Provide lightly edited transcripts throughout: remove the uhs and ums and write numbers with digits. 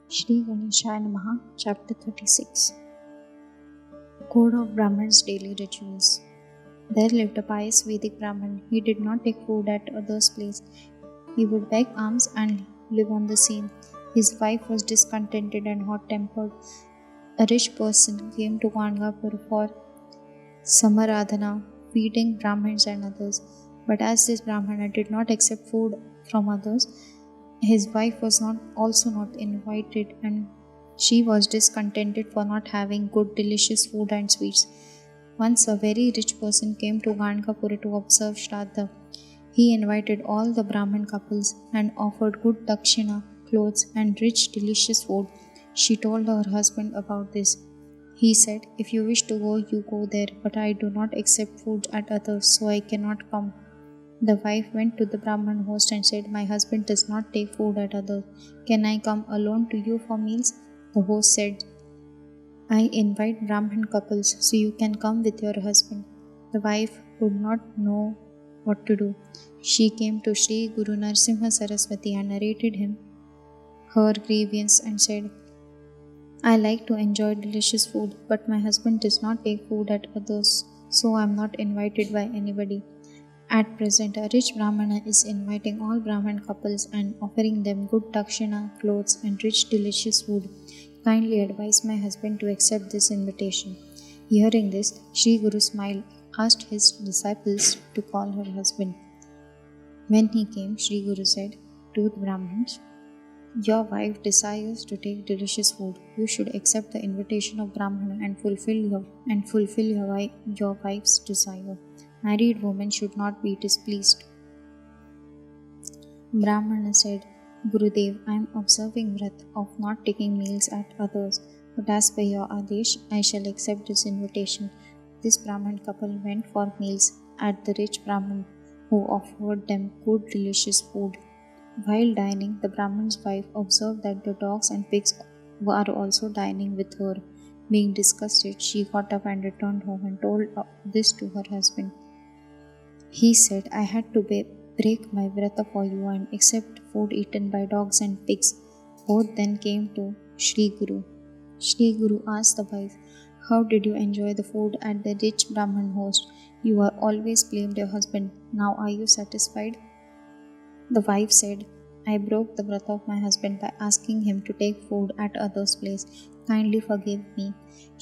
Shri Ganeshaya Namaha, Chapter 36. Code of Brahman's Daily Rituals. There lived a pious Vedic Brahman. He did not take food at others' place. He would beg alms and live on the scene. His wife was discontented and hot-tempered. A rich person came to Gangapur for Samaradhana, feeding Brahmins and others. But as this Brahmana did not accept food from others, his wife was also not invited, and she was discontented for not having good delicious food and sweets. Once a very rich person came to Gangapur to observe Shraddha. He invited all the Brahmin couples and offered good dakshina, clothes and rich delicious food. She told her husband about this. He said, "If you wish to go, you go there, but I do not accept food at others, so I cannot come." The wife went to the Brahman host and said, "My husband does not take food at others. Can I come alone to you for meals?" The host said, "I invite Brahmin couples, so you can come with your husband." The wife would not know what to do. She came to Sri Guru Nrushinha Saraswati and narrated him her grievance and said, "I like to enjoy delicious food, but my husband does not take food at others, so I am not invited by anybody. At present, a rich Brahmana is inviting all Brahmin couples and offering them good dakshina, clothes, and rich delicious food. Kindly advise my husband to accept this invitation." Hearing this, Sri Guru smiled, asked his disciples to call her husband. When he came, Sri Guru said to the Brahmins, "Your wife desires to take delicious food. You should accept the invitation of Brahmana and fulfill your wife's desire. Married women should not be displeased." Brahmana said, "Gurudev, I am observing vrat of not taking meals at others, but as per your adesh, I shall accept this invitation." This Brahman couple went for meals at the rich Brahman, who offered them good delicious food. While dining, the Brahman's wife observed that the dogs and pigs were also dining with her. Being disgusted, she got up and returned home and told this to her husband. He said, "I had to break my vrata for you and accept food eaten by dogs and pigs." Both then came to Sri Guru. Sri Guru asked the wife, "How did you enjoy the food at the rich Brahman host? You are always blamed your husband. Now are you satisfied?" The wife said, "I broke the vrata of my husband by asking him to take food at others' place. Kindly forgive me."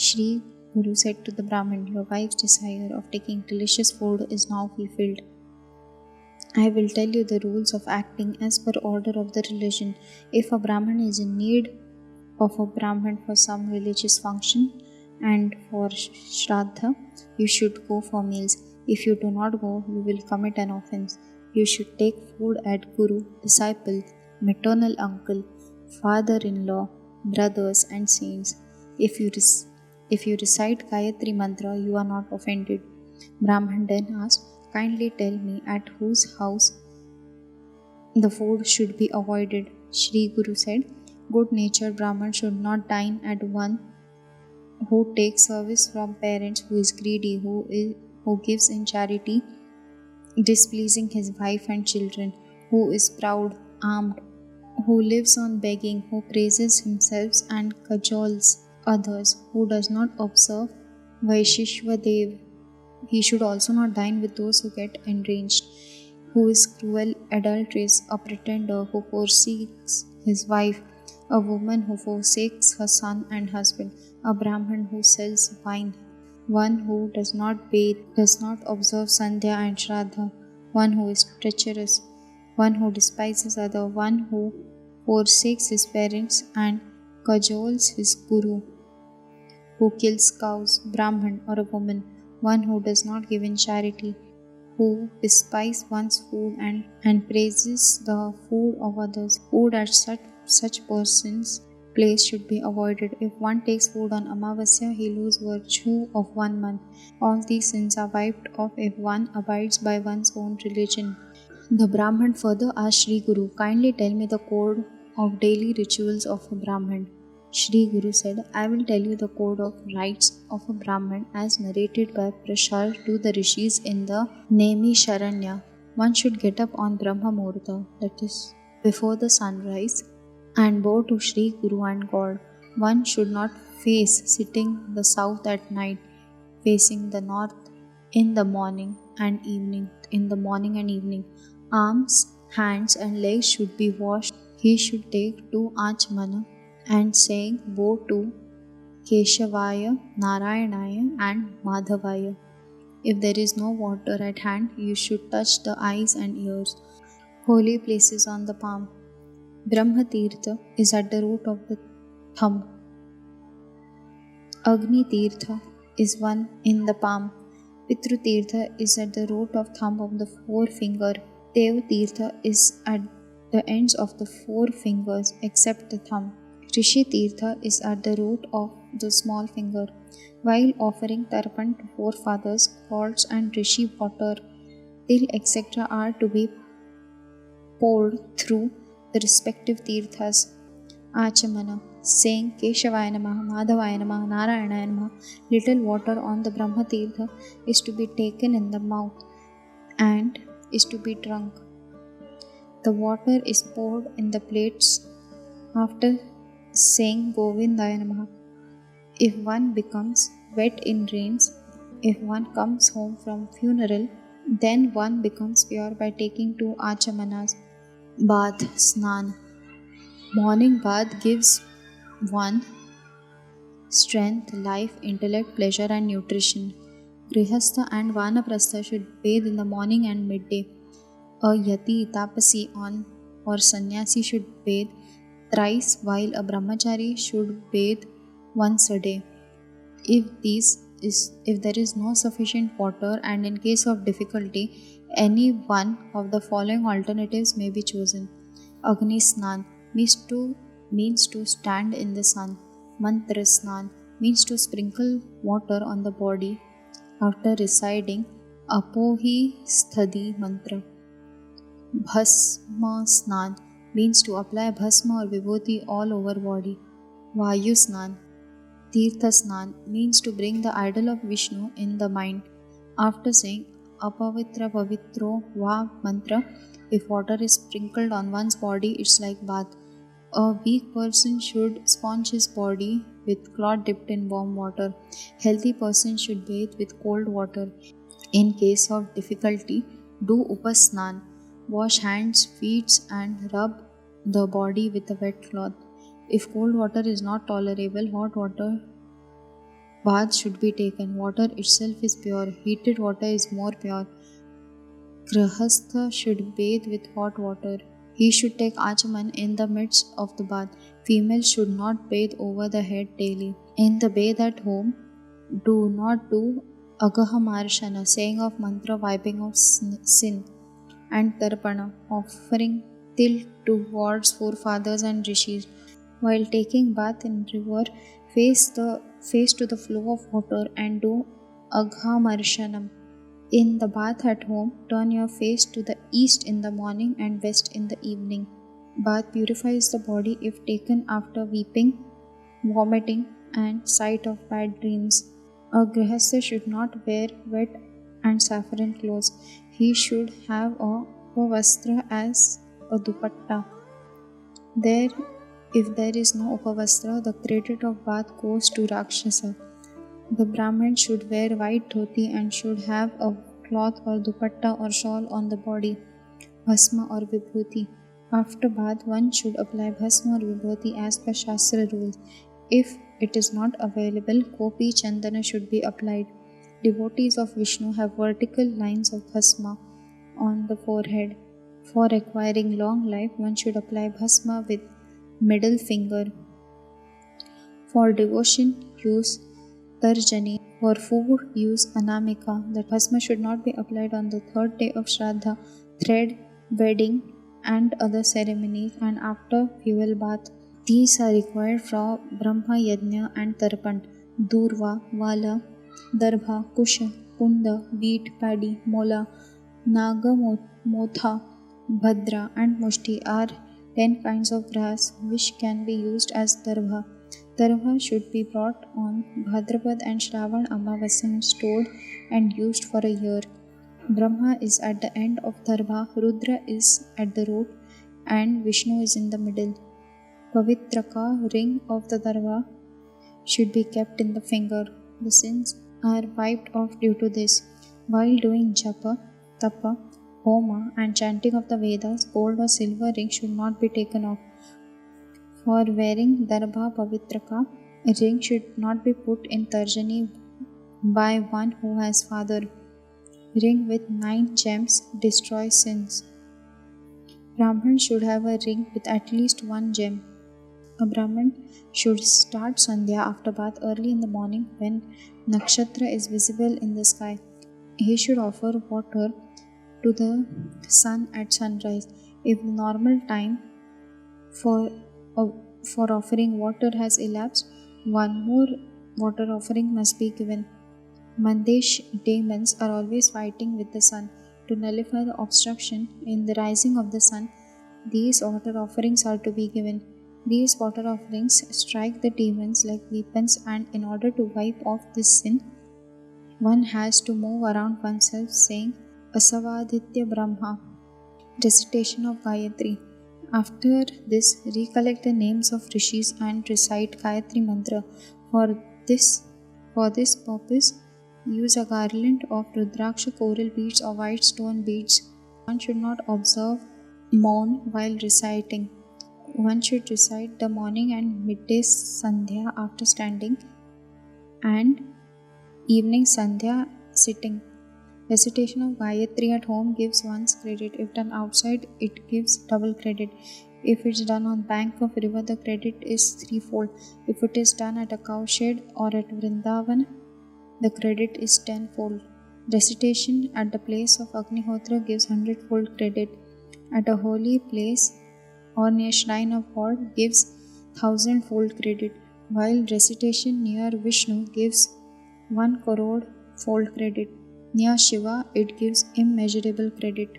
Sri Guru said to the Brahmin, "Your wife's desire of taking delicious food is now fulfilled. I will tell you the rules of acting as per order of the religion. If a Brahmin is in need of a Brahmin for some religious function and for Shraddha, you should go for meals. If you do not go, you will commit an offense. You should take food at Guru, disciple, maternal uncle, father-in-law, brothers and saints. If you recite Gayatri mantra, you are not offended." Brahman then asked, "Kindly tell me at whose house the food should be avoided." Sri Guru said, "Good-natured Brahman should not dine at one who takes service from parents, who is greedy, who gives in charity, displeasing his wife and children, who is proud, armed, who lives on begging, who praises himself and cajoles others, who does not observe Vaishishvadev. He should also not dine with those who get enraged, who is cruel, adulterous, a pretender, who forsakes his wife, a woman who forsakes her son and husband, a Brahman who sells wine, one who does not bathe, does not observe Sandhya and Shraddha, one who is treacherous, one who despises other, one who forsakes his parents and cajoles his guru, who kills cows, Brahman or a woman, one who does not give in charity, who despises one's food and praises the food of others. Food at such persons' place should be avoided. If one takes food on Amavasya, he loses virtue of 1 month. All these sins are wiped off if one abides by one's own religion." The Brahman further asked Sri Guru, "Kindly tell me the code of daily rituals of a Brahman." Sri Guru said, "I will tell you the code of rites of a Brahman as narrated by Prashar to the rishis in the Naimisharanya. One should get up on Brahma Muhurta, that is, before the sunrise, and bow to Sri Guru and God. One should not face sitting the south at night, facing the north in the morning and evening. Arms, hands, and legs should be washed. He should take 2 Achmana and saying bow to Keshavaya, Narayanaya, and Madhavaya. If there is no water at hand, you should touch the eyes and ears. Holy places on the palm. Brahma Tirtha is at the root of the thumb. Agni Tirtha is one in the palm. Pitru Tirtha is at the root of thumb of the forefinger. Dev Tirtha is at the ends of the four fingers except the thumb. Rishi Tirtha is at the root of the small finger. While offering tarpan to forefathers, gods and rishi water, till etc. are to be poured through the respective tirthas. Achamana, saying Keshavaya Namaha, Madhavaya Namaha, Narayana Namaha, little water on the Brahma Tirtha is to be taken in the mouth and is to be drunk. The water is poured in the plates after saying Govindaya Namaha. If one becomes wet in rains, if one comes home from funeral, then one becomes pure by taking 2 Achamanas. Bath, Snan. Morning bath gives one strength, life, intellect, pleasure and nutrition. Grihastha and Vanaprastha should bathe in the morning and midday. A yati, tapasi or sannyasi should bathe thrice, while a brahmachari should bathe once a day. If there is no sufficient water, and in case of difficulty, any one of the following alternatives may be chosen. Agni Snan means to stand in the sun. Mantra Snan means to sprinkle water on the body after reciting Apohi Sthadi mantra. Bhasma Snan means to apply bhasma or vibhuti all over body. Vayu Snan, Tirtha Snan means to bring the idol of Vishnu in the mind. After saying Apavitra Pavitro Va mantra, if water is sprinkled on one's body, it's like bath. A weak person should sponge his body with cloth dipped in warm water. Healthy person should bathe with cold water. In case of difficulty, do Upasnan. Wash hands, feet and rub the body with a wet cloth. If cold water is not tolerable, hot water bath should be taken. Water itself is pure. Heated water is more pure. Grahastha should bathe with hot water. He should take Achaman in the midst of the bath. Females should not bathe over the head daily. In the bathe at home, do not do Agahamarshana, saying of mantra, wiping of sin, and Tarpana, offering till towards forefathers and rishis. While taking bath in river, face to the flow of water and do Aghamarsanam. In the bath at home, turn your face to the east in the morning and west in the evening. Bath purifies the body if taken after weeping, vomiting, and sight of bad dreams. A grihastha should not wear wet and saffron clothes. He should have a upavastra as a dupatta. If there is no upavastra, the credit of bath goes to Rakshasa. The Brahmin should wear white dhoti and should have a cloth or dupatta or shawl on the body, bhasma or vibhuti. After bath, one should apply bhasma or vibhuti as per Shastra rules. If it is not available, kopi chandana should be applied. Devotees of Vishnu have vertical lines of bhasma on the forehead. For acquiring long life, one should apply bhasma with middle finger. For devotion, use tarjani. For food, use anamika. The bhasma should not be applied on the third day of Shraddha, thread, wedding, and other ceremonies, and after fuel bath. These are required for Brahma Yajna and Tarpan. Durva, Vala, Darbha, Kusha, Kunda, wheat, paddy, mola, Naga, Motha, Bhadra, and Mushti are 10 kinds of grass which can be used as darbha. Darbha should be brought on Bhadrapad and Shravan Amavasya and stored and used for a year. Brahma is at the end of darbha, Rudra is at the root, and Vishnu is in the middle. Pavitraka ring of the darwa should be kept in the finger. The sins are wiped off due to this. While doing japa, tapa, homa and chanting of the Vedas, gold or silver ring should not be taken off. For wearing darbha pavitraka, a ring should not be put in tarjani by one who has father. Ring with 9 gems destroys sins. Brahman should have a ring with at least 1 gem. A Brahman should start Sandhya after bath early in the morning when nakshatra is visible in the sky. He should offer water to the sun at sunrise. If the normal time for offering water has elapsed, one more water offering must be given. Mandesh demons are always fighting with the sun. To nullify the obstruction in the rising of the sun, these water offerings are to be given. These water offerings strike the demons like weapons, and in order to wipe off this sin, one has to move around oneself saying Asavaditya Brahma, recitation of Gayatri. After this, recollect the names of rishis and recite Gayatri mantra. For this purpose, use a garland of Rudraksha coral beads or white stone beads. One should not observe mourn while reciting. One should recite the morning and midday sandhya after standing and evening sandhya sitting. Recitation of Gayatri at home gives one's credit. If done outside, it gives double credit. If it's done on bank of river, the credit is threefold. If it is done at a cowshed or at Vrindavan, the credit is tenfold. Recitation at the place of Agnihotra gives 100-fold credit. At a holy place or near shrine of God gives 1,000-fold credit, while recitation near Vishnu gives 1 crore-fold credit. Near Shiva, it gives immeasurable credit.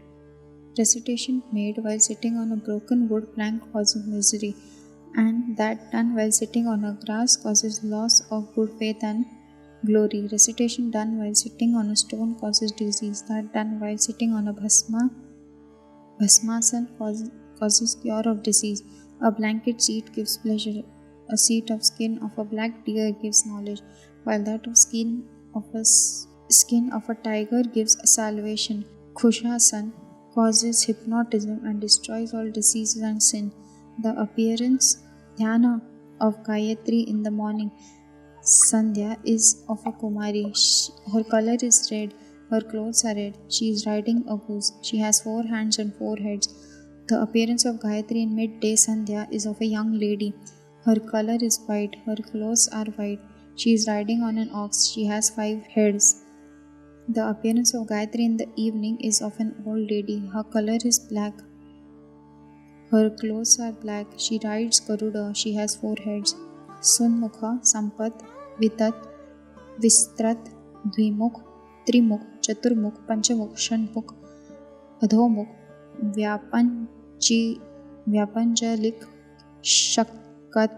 Recitation made while sitting on a broken wood plank causes misery, and that done while sitting on a grass causes loss of good faith and glory. Recitation done while sitting on a stone causes disease. That done while sitting on a bhasmasan causes cure of disease. A blanket seat gives pleasure. A seat of skin of a black deer gives knowledge, while that of skin of a tiger gives salvation. Kushasan causes hypnotism and destroys all diseases and sin. The appearance dhyana of Gayatri in the morning Sandhya is of a Kumari. Her color is red. Her clothes are red. She is riding a goose. She has 4 hands and 4 heads. The appearance of Gayatri in midday Sandhya is of a young lady. Her color is white. Her clothes are white. She is riding on an ox. She has 5 heads. The appearance of Gayatri in the evening is of an old lady. Her color is black. Her clothes are black. She rides Garuda. She has 4 heads. Sunmukha, Sampat, Vitat, Vistrat, Dvimukh, Trimukh, Chaturmukh, Panchamukh, Shanmukh, Adhomukh, Vyapanjalik, Shakkat,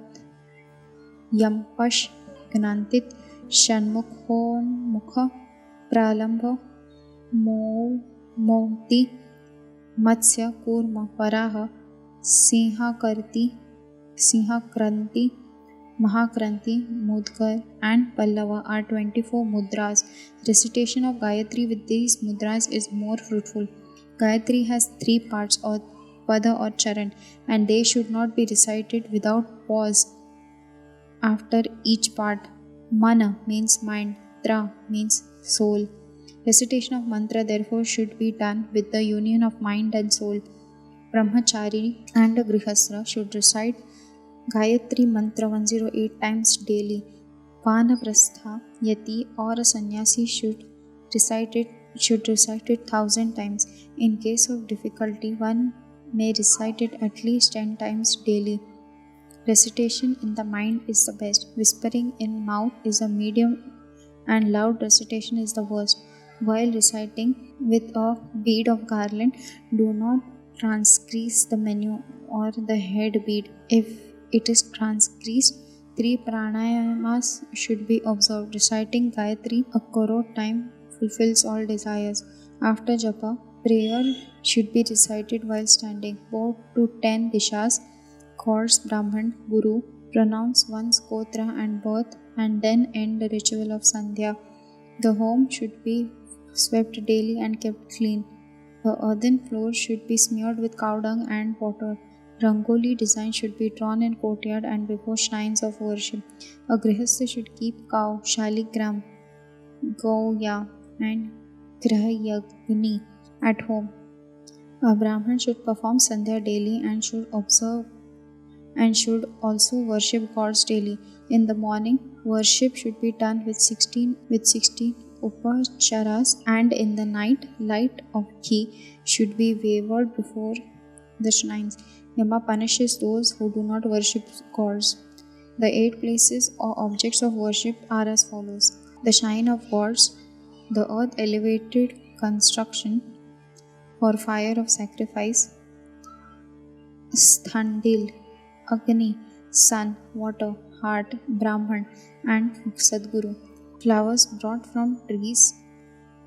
Yampash, Gnantit, Shanmukhonmukha, Pralambha, Moti, Matsya, Kurma, Varaha, Sinhakranti, Mahakranti, Mudgar and Pallava are 24 mudras. Recitation of Gayatri with these mudras is more fruitful. Gayatri has 3 parts or pada or charan, and they should not be recited without pause after each part. Mana means mind, tra means soul. Recitation of mantra therefore should be done with the union of mind and soul. Brahmachari and a grihastra should recite Gayatri mantra 108 times daily. Vanaprastha, Yati or a sannyasi should recite it 1,000 times. In case of difficulty, one may recite it at least 10 times daily. Recitation in the mind is the best. Whispering in mouth is a medium and loud recitation is the worst. While reciting with a bead of garland, do not transgress the menu or the head bead. If it is transgressed, 3 pranayamas should be observed. Reciting Gayatri a crore time fulfills all desires. After japa, prayer should be recited while standing. Go to 10 dishas, Gods, Brahman, Guru pronounce one's gotra and birth and then end the ritual of Sandhya. The home should be swept daily and kept clean. The earthen floor should be smeared with cow dung and water. Rangoli design should be drawn in courtyard and before shrines of worship. A grihastha should keep cow, shaligram, goya and grahayagni at home. A Brahman should perform Sandhya daily and should also worship gods daily. In the morning, worship should be done with 16 upacharas, and in the night, light of ghee should be wavered before the shrines. Yama punishes those who do not worship gods. The 8 places or objects of worship are as follows: the shrine of gods, the earth elevated construction for fire of sacrifice, Sthandil, Agni, sun, water, heart, Brahman, and Sadguru. Flowers brought from trees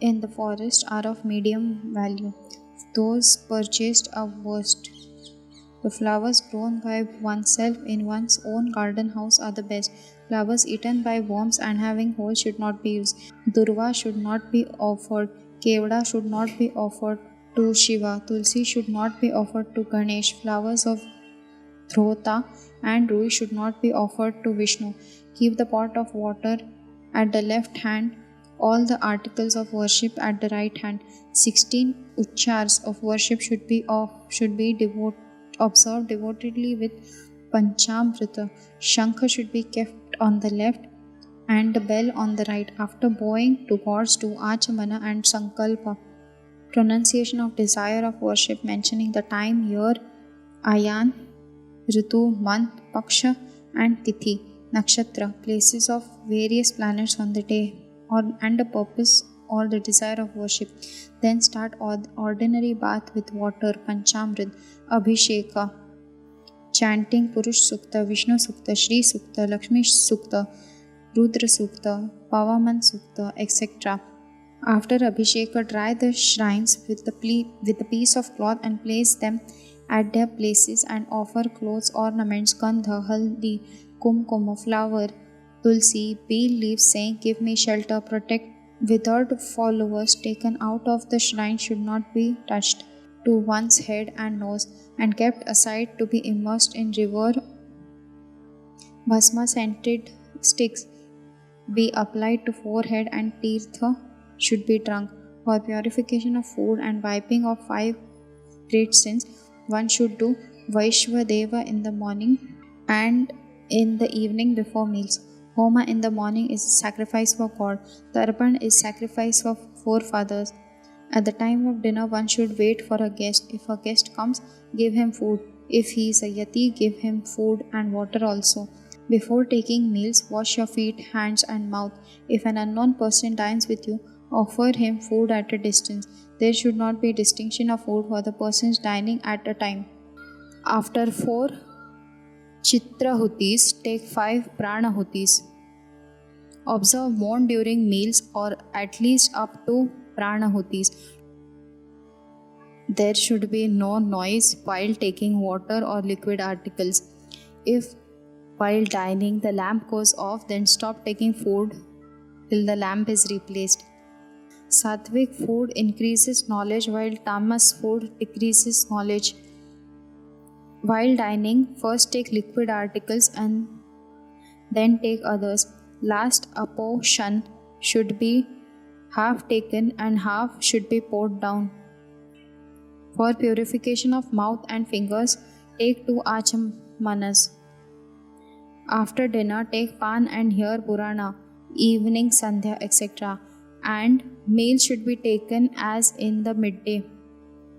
in the forest are of medium value. Those purchased are worst. The flowers grown by oneself in one's own garden house are the best. Flowers eaten by worms and having holes should not be used. Durva should not be offered. Kevda should not be offered to Shiva. Tulsi should not be offered to Ganesh. Flowers of Dhrota and Rui should not be offered to Vishnu. Keep the pot of water at the left hand, all the articles of worship at the right hand. 16 uchars of worship should be observed devotedly with Panchamrita. Shankha should be kept on the left and the bell on the right. After bowing to gods, do Achamana and Sankalpa. Pronunciation of desire of worship, mentioning the time, year, ayan, ritu, month, paksha and tithi, nakshatra, places of various planets on the day and the purpose or the desire of worship. Then start ordinary bath with water, Panchamrit, Abhisheka, chanting Purush Sukta, Vishnu Sukta, Shri Sukta, Lakshmi Sukta, Rudra Sukta, Pavaman Sukta, etc. After Abhisheka, dry the shrines with a piece of cloth and place them at their places and offer clothes, ornaments, gandha, haldi, kumkuma, flower, tulsi, beel leaves, saying, "Give me shelter, protect." Withered followers taken out of the shrine should not be touched to one's head and nose and kept aside to be immersed in river. Bhasma scented sticks be applied to forehead and tirtha should be drunk. For purification of food and wiping of 5 great sins, one should do Vaishvadeva in the morning and in the evening before meals. Homa in the morning is sacrifice for God. Tarpan is sacrifice for forefathers. At the time of dinner, one should wait for a guest. If a guest comes, give him food. If he is a yati, give him food and water also. Before taking meals, wash your feet, hands and mouth. If an unknown person dines with you, offer him food at a distance. There should not be distinction of food for the persons dining at a time. After 4 Chitrahutis, take 5 Pranahutis. Observe mourn during meals or at least up to Pranahutis. There should be no noise while taking water or liquid articles. If while dining the lamp goes off, then stop taking food till the lamp is replaced. Sattvic food increases knowledge while tamas food decreases knowledge. While dining, first take liquid articles and then take others. Last aposhan should be half taken and half should be poured down. For purification of mouth and fingers, take 2 achamanas. After dinner, take pan and hear Purana, evening, Sandhya, etc. And meal should be taken as in the midday.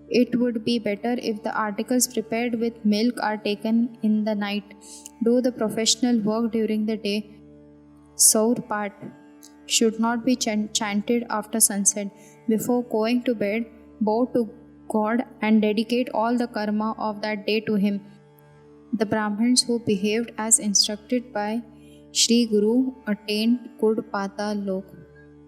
It would be better if the articles prepared with milk are taken in the night. Do the professional work during the day. Saurpat should not be chanted after sunset. Before going to bed, bow to God and dedicate all the karma of that day to Him. The Brahmins who behaved as instructed by Sri Guru attained good Pata Lok.